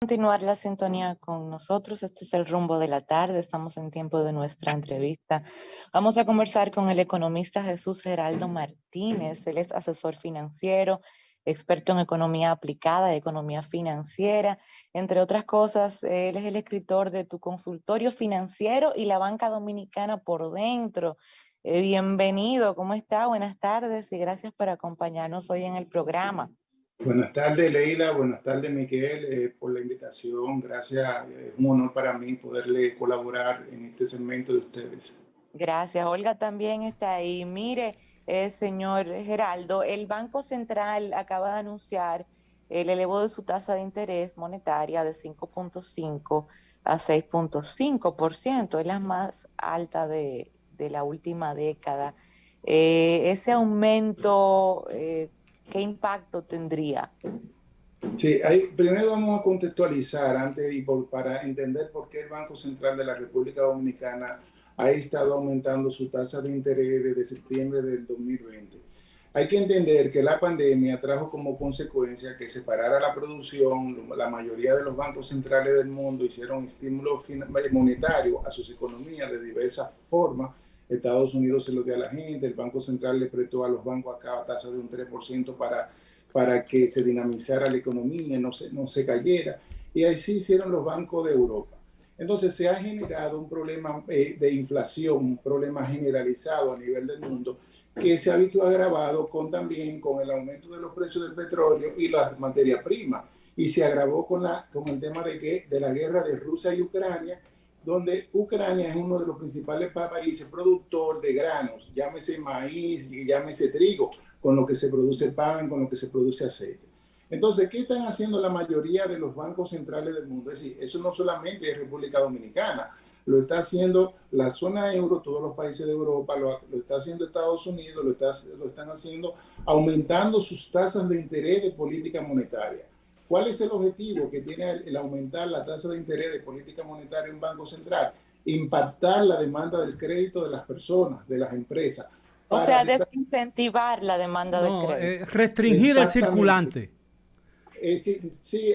Continuar la sintonía con nosotros. Este es el rumbo de la tarde. Estamos en tiempo de nuestra entrevista. Vamos a conversar con el economista Jesús Geraldo Martínez. Él es asesor financiero, experto en economía aplicada y economía financiera. Entre otras cosas, él es el escritor de Tu consultorio financiero y la banca dominicana por dentro. Bienvenido, ¿cómo está? Buenas tardes y gracias por acompañarnos hoy en el programa. Buenas tardes, Leila. Buenas tardes, Miguel, por la invitación. Gracias. Es un honor para mí poderle colaborar en este segmento de ustedes. Gracias. Olga también está ahí. Mire, señor Geraldo, el Banco Central acaba de anunciar el elevo de su tasa de interés monetaria de 5.5 a 6.5%. Es la más alta de la última década. Ese aumento, ¿qué impacto tendría? Sí, primero vamos a contextualizar para entender por qué el Banco Central de la República Dominicana ha estado aumentando su tasa de interés desde septiembre del 2020. Hay que entender que la pandemia trajo como consecuencia que se parara la producción. La mayoría de los bancos centrales del mundo hicieron estímulos monetarios a sus economías de diversas formas. Estados Unidos se lo dio a la gente, el Banco Central le prestó a los bancos acá a tasa de un 3% para que se dinamizara la economía, no se cayera. Y así hicieron los bancos de Europa. Entonces se ha generado un problema de inflación, un problema generalizado a nivel del mundo, que se ha visto agravado también con el aumento de los precios del petróleo y las materias primas. Y se agravó con el tema de la guerra de Rusia y Ucrania, donde Ucrania es uno de los principales países productor de granos, llámese maíz y llámese trigo, con lo que se produce pan, con lo que se produce aceite. Entonces, ¿qué están haciendo la mayoría de los bancos centrales del mundo? Es decir, eso no solamente es República Dominicana, lo está haciendo la zona euro, todos los países de Europa, lo está haciendo Estados Unidos, lo están haciendo aumentando sus tasas de interés de política monetaria. ¿Cuál es el objetivo que tiene el aumentar la tasa de interés de política monetaria en un banco central? Impactar la demanda del crédito de las personas, de las empresas. O sea, desincentivar la demanda de No, crédito. restringir el Exactamente. circulante. Sí,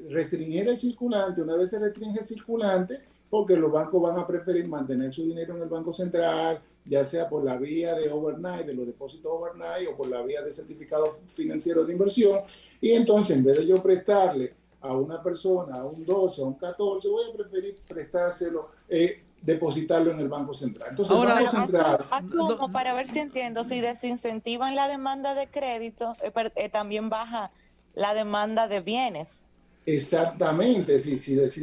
restringir el circulante. Una vez se restringe el circulante, porque los bancos van a preferir mantener su dinero en el Banco Central, ya sea por la vía de overnight, de los depósitos overnight, o por la vía de certificados financieros de inversión. Y entonces, en vez de yo prestarle a una persona, a un 12, a un 14, voy a preferir prestárselo, depositarlo en el Banco Central. Entonces, Ahora, el Banco Central... Asumo, para ver si entiendo, si desincentivan la demanda de crédito, también baja la demanda de bienes. Exactamente, y ese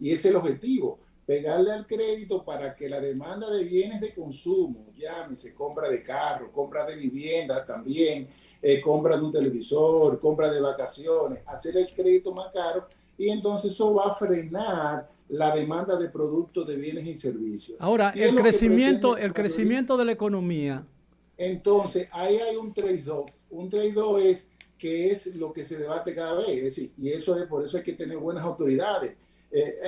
es el objetivo, pegarle al crédito para que la demanda de bienes de consumo, llámese compra de carro, compra de vivienda también, compra de un televisor, compra de vacaciones, hacer el crédito más caro, y entonces eso va a frenar la demanda de productos, de bienes y servicios. ahora Y es lo que pretende el crecimiento de la economía. Entonces, ahí hay un trade-off. Un trade-off es que es lo que se debate cada vez. Es decir, y eso es por eso hay que tener buenas autoridades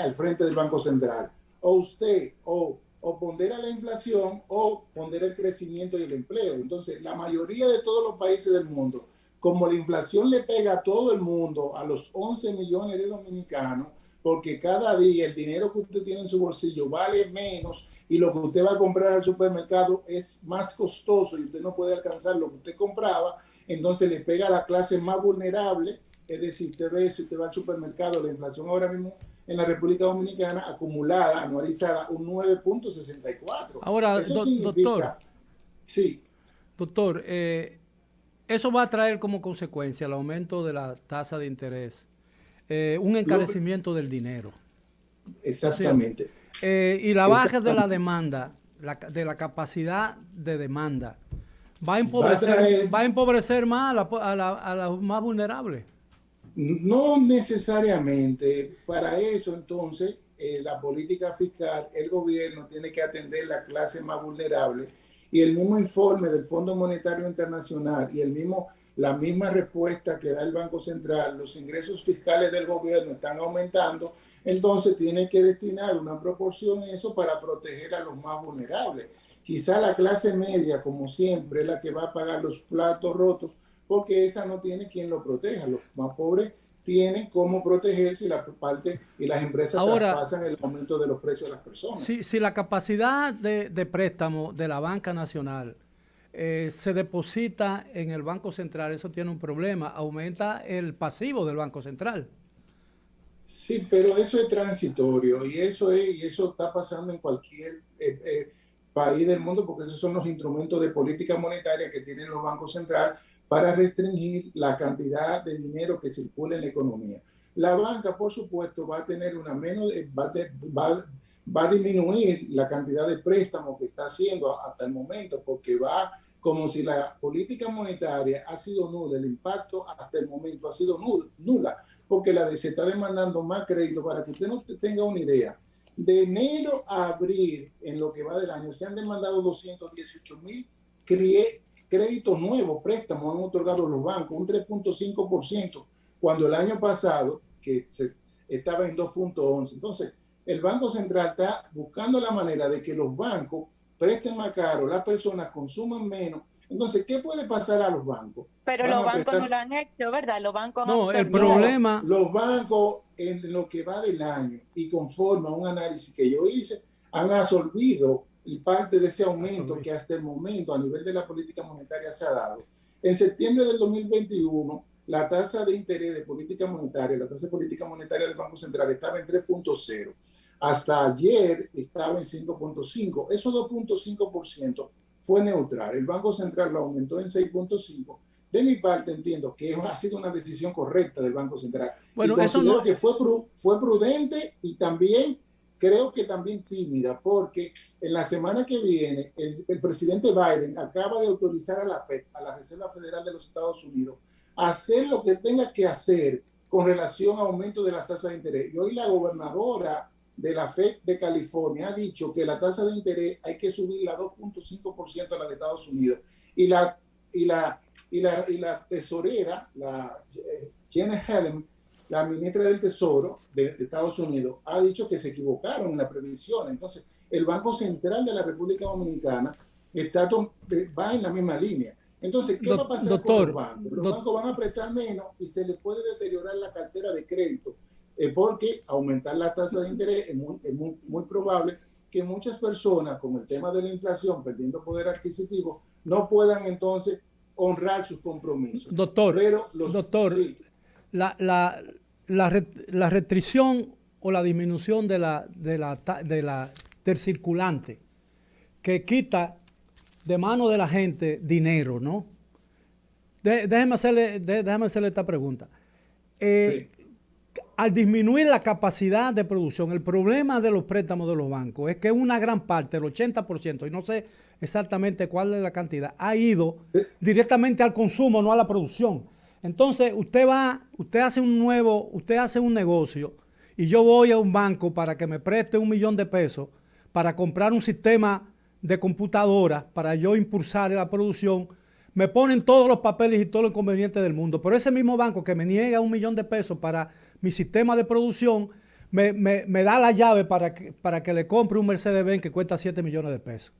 al frente del Banco Central. O usted, o pondera la inflación o pondera el crecimiento y el empleo. Entonces, la mayoría de todos los países del mundo, como la inflación le pega a todo el mundo, a los 11 millones de dominicanos, porque cada día el dinero que usted tiene en su bolsillo vale menos y lo que usted va a comprar al supermercado es más costoso y usted no puede alcanzar lo que usted compraba, entonces le pega a la clase más vulnerable. Es decir, usted ve, si usted va al supermercado, la inflación ahora mismo en la República Dominicana acumulada, anualizada, un 9.64. Ahora, Eso doctor, significa, sí, doctor, eso va a traer como consecuencia el aumento de la tasa de interés, un lo, encarecimiento del dinero, ¿no es cierto? exactamente. Y la baja de la Exactamente. demanda, de la capacidad de demanda, Va a traer, va a empobrecer más a los más vulnerables. no necesariamente. Para eso, entonces, la política fiscal, el gobierno tiene que atender la clase más vulnerable, y el mismo informe del Fondo Monetario Internacional y la misma respuesta que da el Banco Central, los ingresos fiscales del gobierno están aumentando, entonces tiene que destinar una proporción a eso para proteger a los más vulnerables. Quizá la clase media, como siempre, es la que va a pagar los platos rotos, porque esa no tiene quien lo proteja. Los más pobres tienen cómo protegerse y la parte y las empresas Ahora, traspasan el aumento de los precios de las personas. si la capacidad de préstamo de la banca nacional se deposita en el Banco Central, eso tiene un problema, aumenta el pasivo del Banco Central. Sí, pero eso es transitorio y eso está pasando en cualquier país del mundo, porque esos son los instrumentos de política monetaria que tienen los bancos centrales para restringir la cantidad de dinero que circula en la economía. La banca, por supuesto, va a tener va a disminuir la cantidad de préstamos que está haciendo hasta el momento, porque va como si la política monetaria ha sido nula, el impacto hasta el momento ha sido nula, porque se está demandando más crédito. Para que usted no tenga una idea, de enero a abril, en lo que va del año, se han demandado 218,000 créditos nuevos, préstamos han otorgado los bancos, un 3.5%, cuando el año pasado, que estaba en 2.11. Entonces, el Banco Central está buscando la manera de que los bancos presten más caro, las personas consuman menos. Entonces, ¿qué puede pasar a los bancos? Pero los bancos no lo han hecho, ¿verdad? Los bancos han No, el absorbido. problema... Los bancos, en lo que va del año, y conforme a un análisis que yo hice, han absorbido y parte de ese aumento que hasta el momento a nivel de la política monetaria se ha dado. En septiembre del 2021, la tasa de interés de política monetaria, la tasa de política monetaria del Banco Central estaba en 3.0. Hasta ayer estaba en 5.5. Esos 2.5% fue neutral. El Banco Central lo aumentó en 6.5. De mi parte entiendo que ha sido una decisión correcta del Banco Central. Bueno, y considero eso no... que fue prudente y también creo que también tímida, porque en la semana que viene el presidente Biden acaba de autorizar a la FED, a la Reserva Federal de los Estados Unidos, a hacer lo que tenga que hacer con relación a aumento de las tasas de interés. Y hoy la gobernadora de la FED de California ha dicho que la tasa de interés hay que subirla a 2.5% a la de Estados Unidos. Y la tesorera, la Janet Yellen, la ministra del Tesoro de Estados Unidos, ha dicho que se equivocaron en la previsión. Entonces, el Banco Central de la República Dominicana va en la misma línea. Entonces, ¿qué va a pasar con los bancos? Los bancos van a prestar menos y se les puede deteriorar la cartera de crédito, porque aumentar la tasa de interés es muy probable que muchas personas, con el tema de la inflación, perdiendo poder adquisitivo, no puedan entonces honrar sus compromisos. Doctor, sí. La restricción o la disminución del circulante que quita de mano de la gente dinero, ¿no? Déjeme hacerle esta pregunta. Sí. Al disminuir la capacidad de producción, el problema de los préstamos de los bancos es que una gran parte, el 80%, y no sé exactamente cuál es la cantidad, ha ido directamente al consumo, no a la producción. Entonces, usted hace un negocio y yo voy a un banco para que me preste $1 millón de pesos para comprar un sistema de computadora para yo impulsar la producción. Me ponen todos los papeles y todos los inconvenientes del mundo, pero ese mismo banco que me niega $1 millón de pesos para mi sistema de producción me da la llave para que le compre un Mercedes-Benz que cuesta 7 millones de pesos.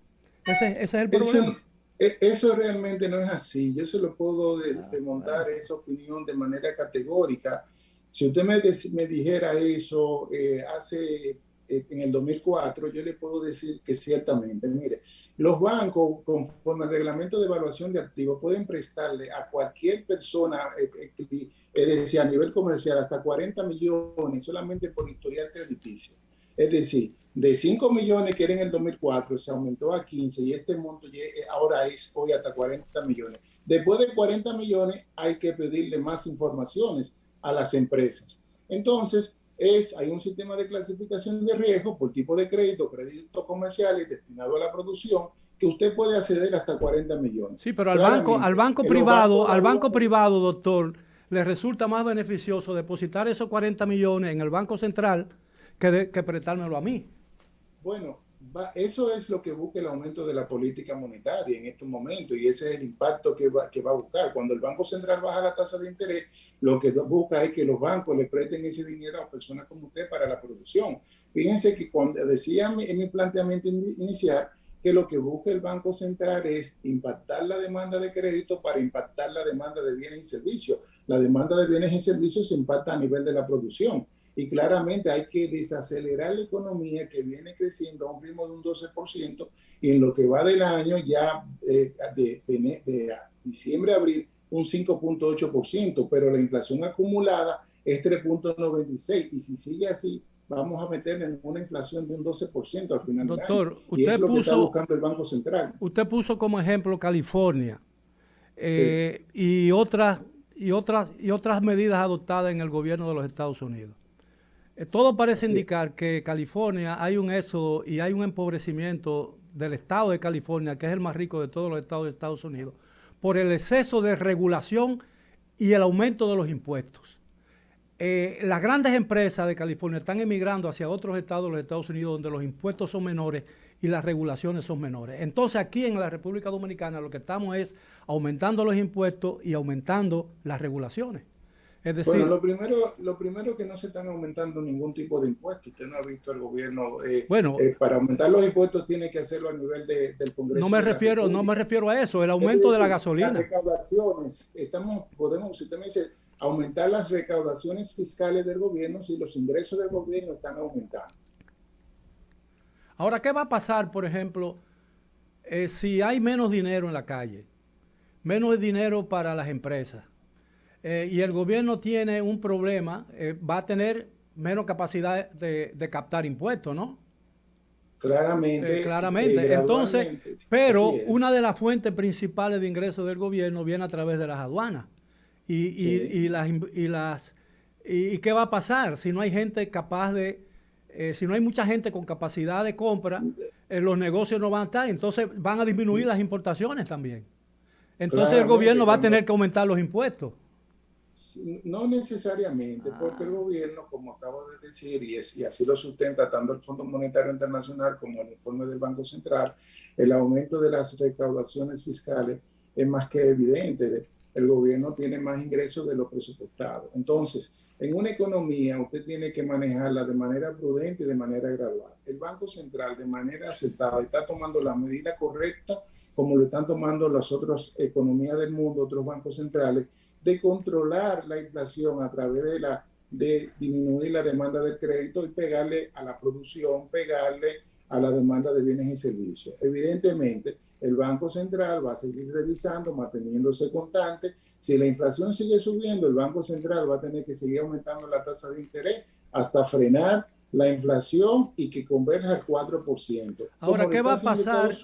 Ese es el problema. Eso realmente no es así. Yo se lo puedo desmontar esa opinión de manera categórica. Si usted me dijera eso en el 2004, yo le puedo decir que ciertamente, mire, los bancos, conforme al reglamento de evaluación de activos, pueden prestarle a cualquier persona, es decir, a nivel comercial, hasta 40 millones solamente por historial crediticio. Es decir, de 5 millones que era en el 2004, se aumentó a 15 y este monto ahora es hoy hasta 40 millones. Después de 40 millones hay que pedirle más informaciones a las empresas. Entonces, hay un sistema de clasificación de riesgo por tipo de créditos comerciales destinados a la producción, que usted puede acceder hasta 40 millones. Sí, pero al banco privado, doctor, le resulta más beneficioso depositar esos 40 millones en el Banco Central que prestármelo a mí. Bueno, eso es lo que busca el aumento de la política monetaria en estos momentos, y ese es el impacto que va a buscar. Cuando el Banco Central baja la tasa de interés, lo que busca es que los bancos le presten ese dinero a personas como usted para la producción. Fíjense que cuando decía en mi planteamiento inicial que lo que busca el Banco Central es impactar la demanda de crédito para impactar la demanda de bienes y servicios. La demanda de bienes y servicios se impacta a nivel de la producción. Y claramente hay que desacelerar la economía que viene creciendo a un ritmo de un 12% y en lo que va del año ya de diciembre a abril un 5.8%, pero la inflación acumulada es 3.96% y si sigue así vamos a meter en una inflación de un 12% al final del año. Doctor, Y eso es lo que está buscando el Banco Central. Usted puso como ejemplo California Sí. y otras medidas adoptadas en el gobierno de los Estados Unidos. Todo parece indicar que California hay un éxodo y hay un empobrecimiento del estado de California, que es el más rico de todos los estados de Estados Unidos, por el exceso de regulación y el aumento de los impuestos. Las grandes empresas de California están emigrando hacia otros estados de los Estados Unidos donde los impuestos son menores y las regulaciones son menores. Entonces aquí en la República Dominicana lo que estamos es aumentando los impuestos y aumentando las regulaciones. Es decir, bueno, lo primero que no se están aumentando ningún tipo de impuestos. Usted no ha visto el gobierno. Para aumentar los impuestos tiene que hacerlo a nivel del Congreso. No me refiero a eso, el aumento de la gasolina. Las recaudaciones, si usted me dice aumentar las recaudaciones fiscales del gobierno, si los ingresos del gobierno están aumentando. Ahora, ¿qué va a pasar, por ejemplo, si hay menos dinero en la calle, menos dinero para las empresas? Y el gobierno tiene un problema, va a tener menos capacidad de captar impuestos, ¿no? Claramente. Entonces, pero una de las fuentes principales de ingresos del gobierno viene a través de las aduanas. ¿Y qué va a pasar si no hay gente capaz si no hay mucha gente con capacidad de compra, los negocios no van a estar, entonces van a disminuir las importaciones también. Entonces el gobierno va a tener que aumentar los impuestos. No necesariamente, porque el gobierno, como acabo de decir, y así lo sustenta tanto el Fondo Monetario Internacional como el informe del Banco Central, el aumento de las recaudaciones fiscales es más que evidente. El gobierno tiene más ingresos de lo presupuestado. Entonces, en una economía usted tiene que manejarla de manera prudente y de manera gradual. El Banco Central, de manera acertada, está tomando la medida correcta, como lo están tomando las otras economías del mundo, otros bancos centrales, de controlar la inflación a través de disminuir la demanda del crédito y pegarle a la producción, pegarle a la demanda de bienes y servicios. Evidentemente, el Banco Central va a seguir revisando, manteniéndose constante. Si la inflación sigue subiendo, el Banco Central va a tener que seguir aumentando la tasa de interés hasta frenar la inflación y que converja al 4%. Ahora, ¿qué va a pasar?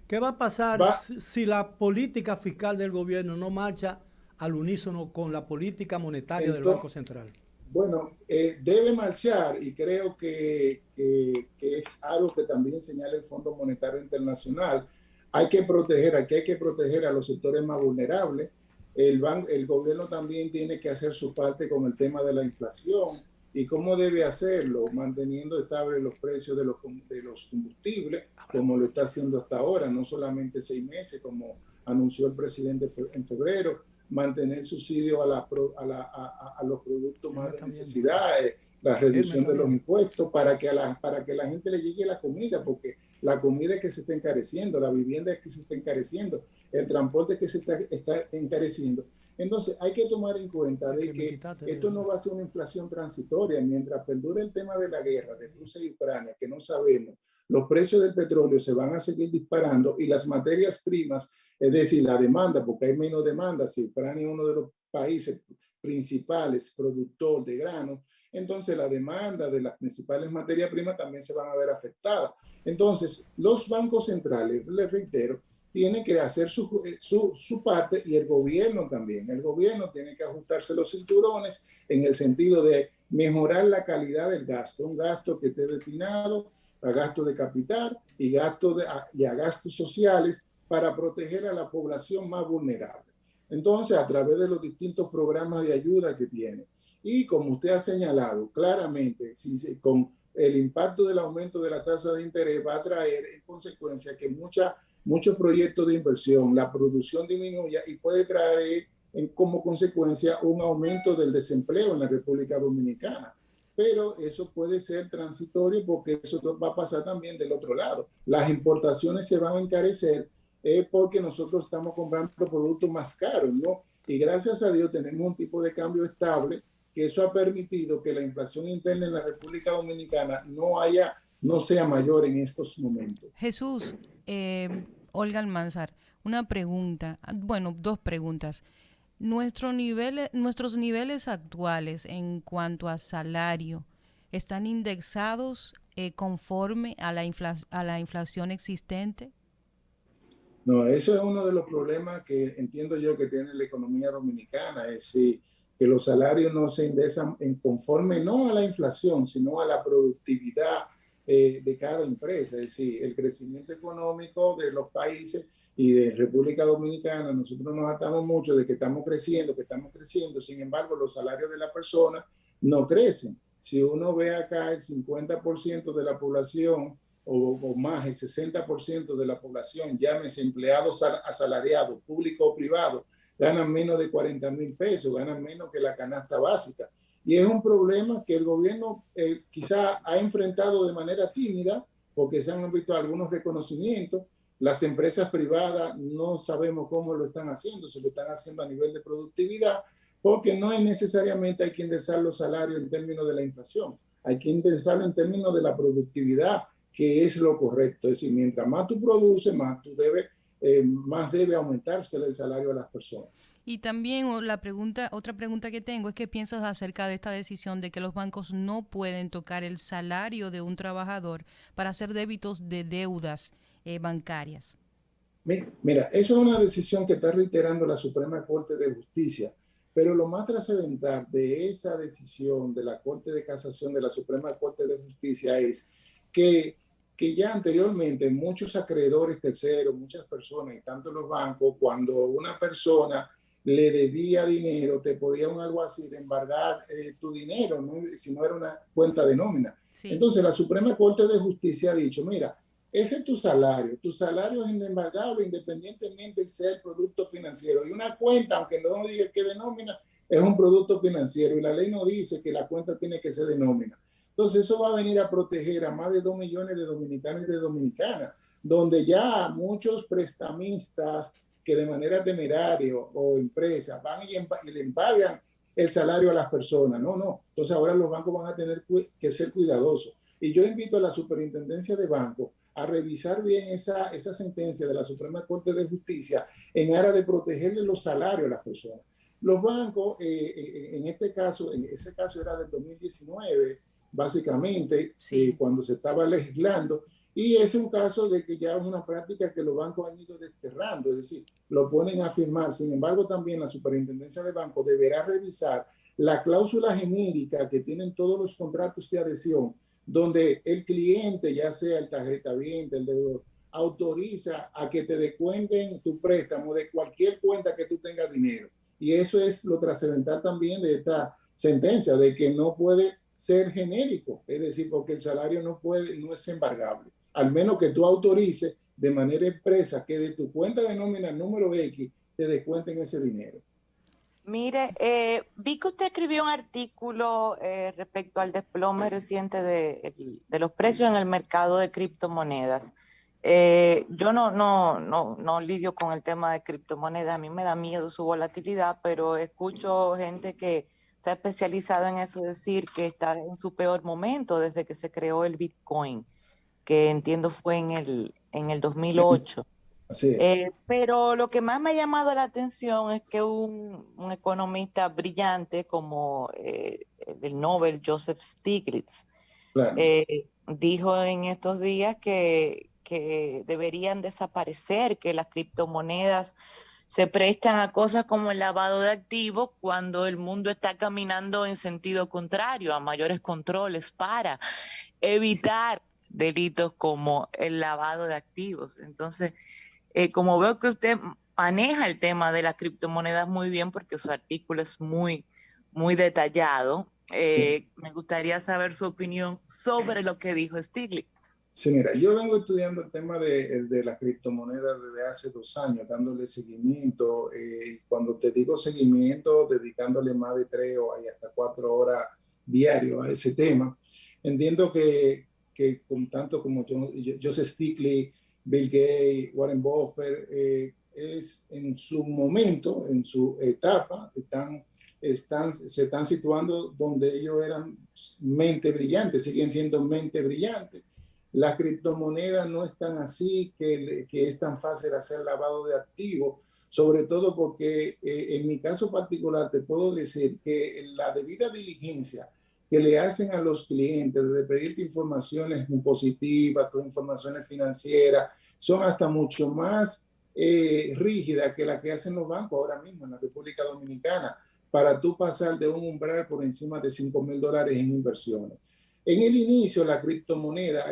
¿Qué va a pasar si la política fiscal del gobierno no marcha al unísono con la política monetaria del Banco Central? Bueno, debe marchar y creo que es algo que también señala el Fondo Monetario Internacional. Hay que proteger a los sectores más vulnerables. El gobierno también tiene que hacer su parte con el tema de la inflación. ¿Y cómo debe hacerlo? Manteniendo estables los precios de los combustibles, como lo está haciendo hasta ahora, no solamente 6 meses, como anunció el presidente en febrero, mantener subsidio a los productos más de necesidad, la reducción de los impuestos para que la gente le llegue la comida, porque la comida es que se está encareciendo, la vivienda es que se está encareciendo, el transporte es que se está encareciendo. Entonces hay que tomar en cuenta de que esto no va a ser una inflación transitoria. Mientras perdure el tema de la guerra de Rusia y Ucrania, que no sabemos, los precios del petróleo se van a seguir disparando y las materias primas, es decir, la demanda, porque hay menos demanda, si Ucrania es uno de los países principales productor de grano, entonces la demanda de las principales materias primas también se van a ver afectadas. Entonces, los bancos centrales, les reitero, tienen que hacer su parte y el gobierno también. El gobierno tiene que ajustarse los cinturones en el sentido de mejorar la calidad del gasto, un gasto que esté destinado a gasto de capital y a gastos sociales para proteger a la población más vulnerable. Entonces, a través de los distintos programas de ayuda que tiene. Y como usted ha señalado, claramente, con el impacto del aumento de la tasa de interés va a traer en consecuencia que muchos proyectos de inversión, la producción disminuya y puede traer como consecuencia un aumento del desempleo en la República Dominicana. Pero eso puede ser transitorio porque eso va a pasar también del otro lado. Las importaciones se van a encarecer porque nosotros estamos comprando productos más caros, ¿no? Y gracias a Dios tenemos un tipo de cambio estable, que eso ha permitido que la inflación interna en la República Dominicana no sea mayor en estos momentos. Jesús, Olga Almanzar, una pregunta, bueno, dos preguntas. Nuestros niveles actuales en cuanto a salario están indexados conforme a la inflación existente. No, eso es uno de los problemas que entiendo yo que tiene la economía dominicana, es decir, que los salarios no se indexan en conforme no a la inflación, sino a la productividad de cada empresa, es decir, el crecimiento económico de los países y de República Dominicana. Nosotros nos atamos mucho de que estamos creciendo, sin embargo, los salarios de la persona no crecen. Si uno ve acá, el 50% de la población o más, el 60% de la población, llámese empleados asalariados, público o privado, ganan menos de 40,000 pesos, ganan menos que la canasta básica. Y es un problema que el gobierno quizá ha enfrentado de manera tímida, porque se han visto algunos reconocimientos. Las empresas privadas no sabemos cómo lo están haciendo, se lo están haciendo a nivel de productividad, porque no es necesariamente hay que indexar los salarios en términos de la inflación, hay que indexarlo en términos de la productividad, que es lo correcto. Es decir, mientras más tú produces, más debe aumentarse el salario a las personas. Y también otra pregunta que tengo es qué piensas acerca de esta decisión de que los bancos no pueden tocar el salario de un trabajador para hacer débitos de deudas bancarias. Mira, eso es una decisión que está reiterando la Suprema Corte de Justicia, pero lo más trascendental de esa decisión de la Corte de Casación de la Suprema Corte de Justicia es que ya anteriormente muchos acreedores terceros, muchas personas, y tanto los bancos, cuando una persona le debía dinero, te podía un alguacil embargar tu dinero, ¿no? Si no era una cuenta de nómina. Sí. Entonces la Suprema Corte de Justicia ha dicho, mira, ese es tu salario es inembargable independientemente sea el producto financiero. Y una cuenta, aunque no diga que de nómina, es un producto financiero y la ley no dice que la cuenta tiene que ser de nómina. Entonces eso va a venir a proteger a más de 2 millones de dominicanos y de dominicanas, donde ya muchos prestamistas que de manera temeraria o empresas van y le embargan el salario a las personas. No. Entonces ahora los bancos van a tener que ser cuidadosos. Y yo invito a la Superintendencia de Bancos a revisar bien esa sentencia de la Suprema Corte de Justicia en aras de protegerle los salarios a las personas. Los bancos, ese caso era del 2019, básicamente, sí. Cuando se estaba legislando, y es un caso de que ya es una práctica que los bancos han ido desterrando, es decir, lo ponen a firmar. Sin embargo, también la Superintendencia de Bancos deberá revisar la cláusula genérica que tienen todos los contratos de adhesión, donde el cliente, ya sea el tarjetaviente, el deudor, autoriza a que te descuenten tu préstamo de cualquier cuenta que tú tengas dinero. Y eso es lo trascendental también de esta sentencia, de que no puede ser genérico, es decir, porque el salario no es embargable, al menos que tú autorices de manera expresa que de tu cuenta de nómina número X te descuenten ese dinero. Mire, vi que usted escribió un artículo respecto al desplome reciente de los precios en el mercado de criptomonedas. Yo no lidio con el tema de criptomonedas, a mí me da miedo su volatilidad, pero escucho gente que está especializado en eso, decir que está en su peor momento desde que se creó el Bitcoin, que entiendo fue en el 2008. Así es. Pero lo que más me ha llamado la atención es que un economista brillante como el Nobel Joseph Stiglitz, claro, dijo en estos días que deberían desaparecer, que las criptomonedas se prestan a cosas como el lavado de activos cuando el mundo está caminando en sentido contrario, a mayores controles para evitar delitos como el lavado de activos. Entonces, como veo que usted maneja el tema de las criptomonedas muy bien porque su artículo es muy detallado, me gustaría saber su opinión sobre lo que dijo Stiglitz. Sí, mira, yo vengo estudiando el tema de las criptomonedas desde hace 2 años, dándole seguimiento. Cuando te digo seguimiento, dedicándole más de 3 o hasta 4 horas diario a ese tema. Entiendo que con tanto como Joseph Stiglitz, Bill Gates, Warren Buffett, es en su momento, en su etapa, se están situando donde ellos eran mente brillante, siguen siendo mente brillante. Las criptomonedas no están así, que es tan fácil hacer lavado de activos, sobre todo porque en mi caso particular te puedo decir que la debida diligencia que le hacen a los clientes de pedirte informaciones positivas, tus informaciones financieras, son hasta mucho más rígidas que la que hacen los bancos ahora mismo en la República Dominicana, para tú pasar de un umbral por encima de $5,000 en inversiones. En el inicio, las criptomonedas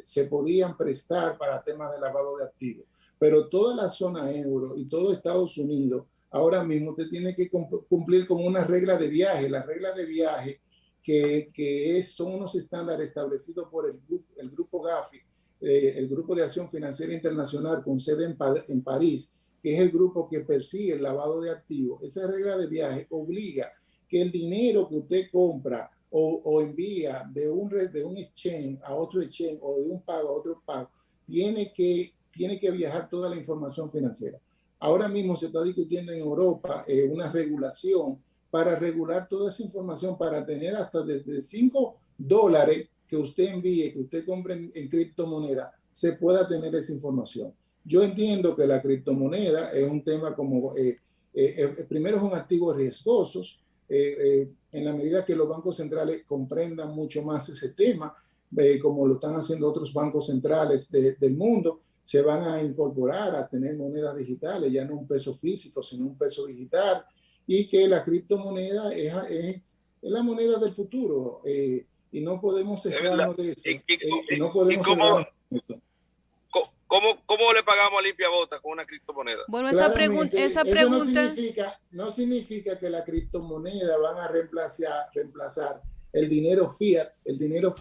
se podían prestar para temas de lavado de activos, pero toda la zona euro y todo Estados Unidos, ahora mismo usted tiene que cumplir con una regla de viaje. La regla de viaje son unos estándares establecidos por el grupo Gafi, el Grupo de Acción Financiera Internacional con sede en París, que es el grupo que persigue el lavado de activos. Esa regla de viaje obliga que el dinero que usted compra o envía de un exchange a otro exchange o de un pago a otro pago, tiene que viajar toda la información financiera. Ahora mismo se está discutiendo en Europa una regulación para regular toda esa información, para tener hasta desde $5 que usted envíe, que usted compre en criptomoneda, se pueda tener esa información. Yo entiendo que la criptomoneda es un tema como, primero es un activo riesgoso, en la medida que los bancos centrales comprendan mucho más ese tema, como lo están haciendo otros bancos centrales del mundo, se van a incorporar a tener monedas digitales, ya no un peso físico, sino un peso digital, y que la criptomoneda es la moneda del futuro, y no podemos cerrarnos de eso. No podemos cerrarnos de eso. ¿Cómo le pagamos a limpia bota con una criptomoneda? Bueno, esa pregunta... No significa que la criptomoneda van a reemplazar el dinero fiat, el dinero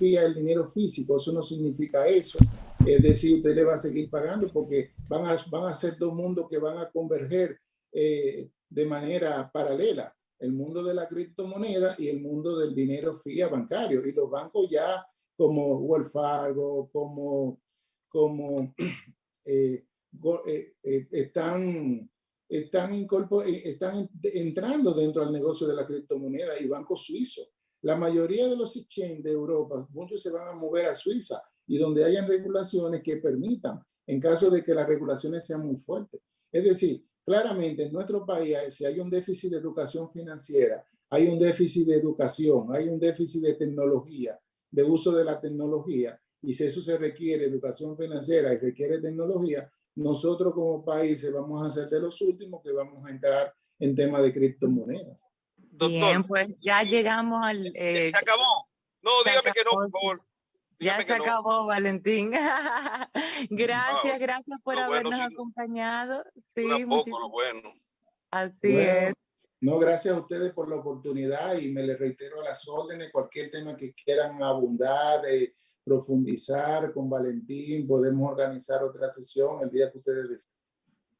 físico. Eso no significa eso. Es decir, usted le va a seguir pagando porque van a ser dos mundos que van a converger de manera paralela. El mundo de la criptomoneda y el mundo del dinero fiat bancario. Y los bancos ya como Wells Fargo, están entrando dentro del negocio de la criptomoneda, y bancos suizos. La mayoría de los exchanges de Europa, muchos se van a mover a Suiza, y donde hayan regulaciones que permitan, en caso de que las regulaciones sean muy fuertes. Es decir, claramente en nuestro país, si hay un déficit de educación financiera, hay un déficit de educación, hay un déficit de tecnología, de uso de la tecnología, y si eso se requiere educación financiera y requiere tecnología, nosotros como países vamos a ser de los últimos que vamos a entrar en temas de criptomonedas. Doctor, bien, pues ya llegamos al... ¿se acabó? No, dígame que no, por favor. Ya se acabó, Valentín. Gracias por habernos acompañado. Sí, lo bueno. Así es. No, gracias a ustedes por la oportunidad, y me les reitero a las órdenes. Cualquier tema que quieran abundar, profundizar con Valentín, podemos organizar otra sesión el día que ustedes deseen.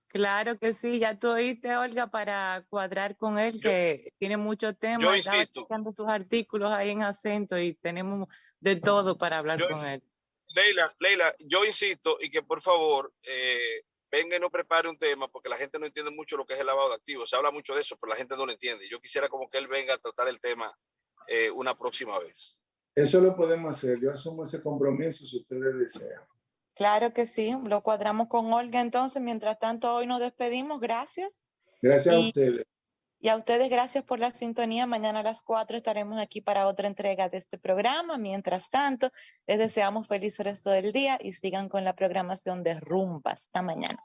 Claro que sí, ya tú oíste, Olga, para cuadrar con él, que tiene mucho tema. Yo estaba buscando sus artículos ahí en Acento y tenemos de todo para hablar con él. Leila, yo insisto, y que por favor venga y no prepare un tema, porque la gente no entiende mucho lo que es el lavado de activos. Se habla mucho de eso, pero la gente no lo entiende. Yo quisiera como que él venga a tratar el tema una próxima vez. Eso lo podemos hacer. Yo asumo ese compromiso si ustedes desean. Claro que sí, lo cuadramos con Olga entonces. Mientras tanto, hoy nos despedimos. Gracias. Gracias a ustedes. Y a ustedes, gracias por la sintonía. Mañana a las 4 estaremos aquí para otra entrega de este programa. Mientras tanto, les deseamos feliz resto del día y sigan con la programación de Rumba. Hasta mañana.